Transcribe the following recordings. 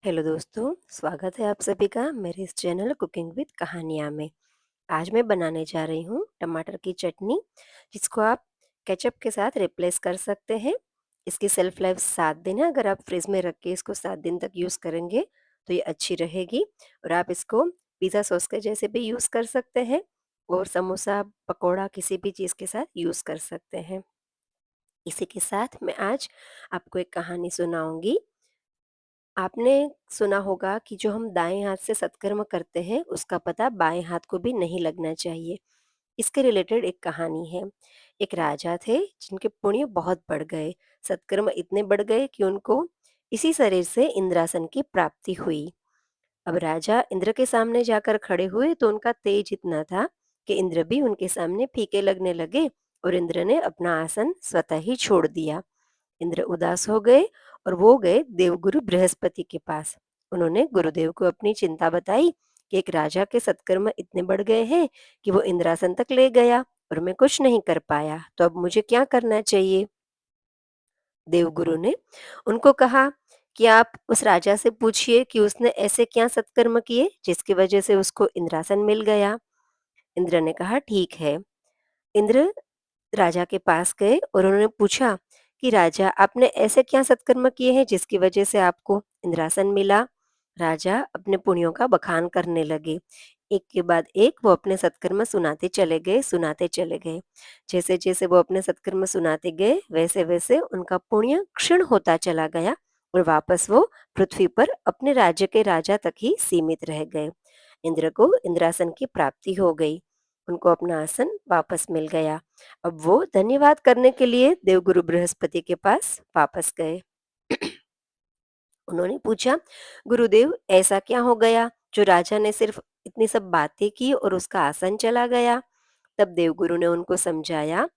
Hello दोस्तों, स्वागत है आप सभी का मेरे इस चैनल कुकिंग विद कहानियाँ में। आज मैं बनाने जा रही हूँ टमाटर की चटनी, जिसको आप केचप के साथ रिप्लेस कर सकते हैं। इसकी सेल्फ लाइफ 7 दिन है। अगर आप फ्रिज में रख के इसको 7 दिन तक यूज़ करेंगे तो ये अच्छी रहेगी। और आप इसको पिज़्ज़ा सॉस के जैसे भी यूज़ कर सकते हैं और समोसा, पकौड़ा किसी भी चीज़ के साथ यूज़ कर सकते हैं। इसी के साथ मैं आज आपको एक कहानी सुनाऊंगी। आपने सुना होगा कि जो हम दाएं हाथ से सत्कर्म करते हैं उसका पता बाएं हाथ को भी नहीं लगना चाहिए। इसके रिलेटेड एक कहानी है। एक राजा थे जिनके पुण्य बहुत बढ़ गए। सत्कर्म इतने बढ़ गए कि उनको इसी शरीर से इंद्रासन की प्राप्ति हुई। अब राजा इंद्र के सामने जाकर खड़े हुए तो उनका तेज इतना था कि इंद्र भी उनके सामने फीके लगने लगे और इंद्र ने अपना आसन स्वतः ही छोड़ दिया। इंद्र उदास हो गए और वो गए देवगुरु बृहस्पति के पास। उन्होंने गुरुदेव को अपनी चिंता बताई कि एक राजा के सत्कर्म इतने बढ़ गए हैं कि वो इंद्रासन तक ले गया और मैं कुछ नहीं कर पाया, तो अब मुझे क्या करना चाहिए। देवगुरु ने उनको कहा कि आप उस राजा से पूछिए कि उसने ऐसे क्या सत्कर्म किए जिसकी वजह से उसको इंद्रासन मिल गया। इंद्र ने कहा ठीक है। इंद्र राजा के पास गए और उन्होंने पूछा कि राजा, आपने ऐसे क्या सत्कर्म किए हैं जिसकी वजह से आपको इंद्रासन मिला। राजा अपने पुण्यों का बखान करने लगे। एक के बाद एक वो अपने सत्कर्म सुनाते चले गए। जैसे जैसे वो अपने सत्कर्म सुनाते गए वैसे वैसे उनका पुण्य क्षीण होता चला गया और वापस वो पृथ्वी पर अपने राज्य के राजा तक ही सीमित रह गए। इंद्र को इंद्रासन की प्राप्ति हो गई। उनको अपना आसन वापस मिल गया। अब वो धन्यवाद करने के लिए देवगुरु बृहस्पति के पास वापस गए। उन्होंने पूछा, गुरुदेव ऐसा क्या हो गया जो राजा ने सिर्फ इतनी सब बातें की और उसका आसन चला गया। तब देवगुरु ने उनको समझाया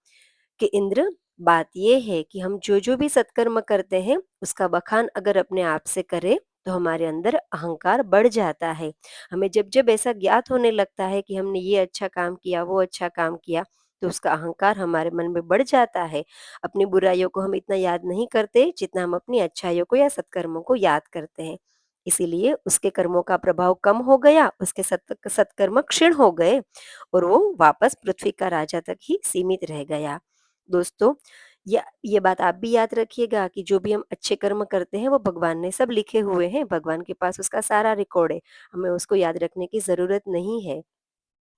कि इंद्र, बात ये है कि हम जो जो भी सत्कर्म करते हैं उसका बखान अगर अपने आप से करें तो हमारे अंदर अहंकार बढ़ जाता है। हमें जब जब ऐसा ज्ञात होने लगता है कि हमने ये अच्छा काम किया, वो अच्छा काम किया, तो उसका अहंकार हमारे मन में बढ़ जाता है। अपनी बुराइयों को हम इतना याद नहीं करते जितना हम अपनी अच्छाइयों को या सत्कर्मों को याद करते हैं। इसीलिए उसके कर्मों का प्रभाव कम हो गया, उसके सत्कर्म क्षीण हो गए और वो वापस पृथ्वी का राजा तक ही सीमित रह गया। दोस्तों, ये बात आप भी याद रखिएगा कि जो भी हम अच्छे कर्म करते हैं वो भगवान ने सब लिखे हुए हैं। भगवान के पास उसका सारा रिकॉर्ड है। हमें उसको याद रखने की ज़रूरत नहीं है।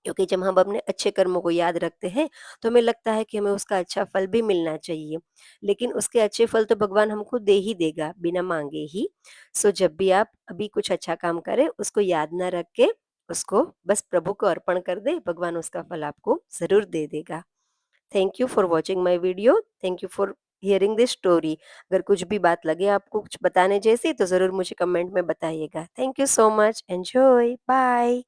क्योंकि जब हम अपने अच्छे कर्मों को याद रखते हैं तो हमें लगता है कि हमें उसका अच्छा फल भी मिलना चाहिए। लेकिन उसके अच्छे फल तो भगवान हमको दे ही देगा बिना माँगे ही। सो जब भी आप अभी कुछ अच्छा काम करें उसको याद ना रख के उसको बस प्रभु को अर्पण कर दें, भगवान उसका फल आपको ज़रूर दे देगा। Thank you for watching my video. Thank you for hearing this story. अगर कुछ भी बात लगे आपको कुछ बताने जैसी तो ज़रूर मुझे कमेंट में बताइएगा। Thank you so much. Enjoy. Bye.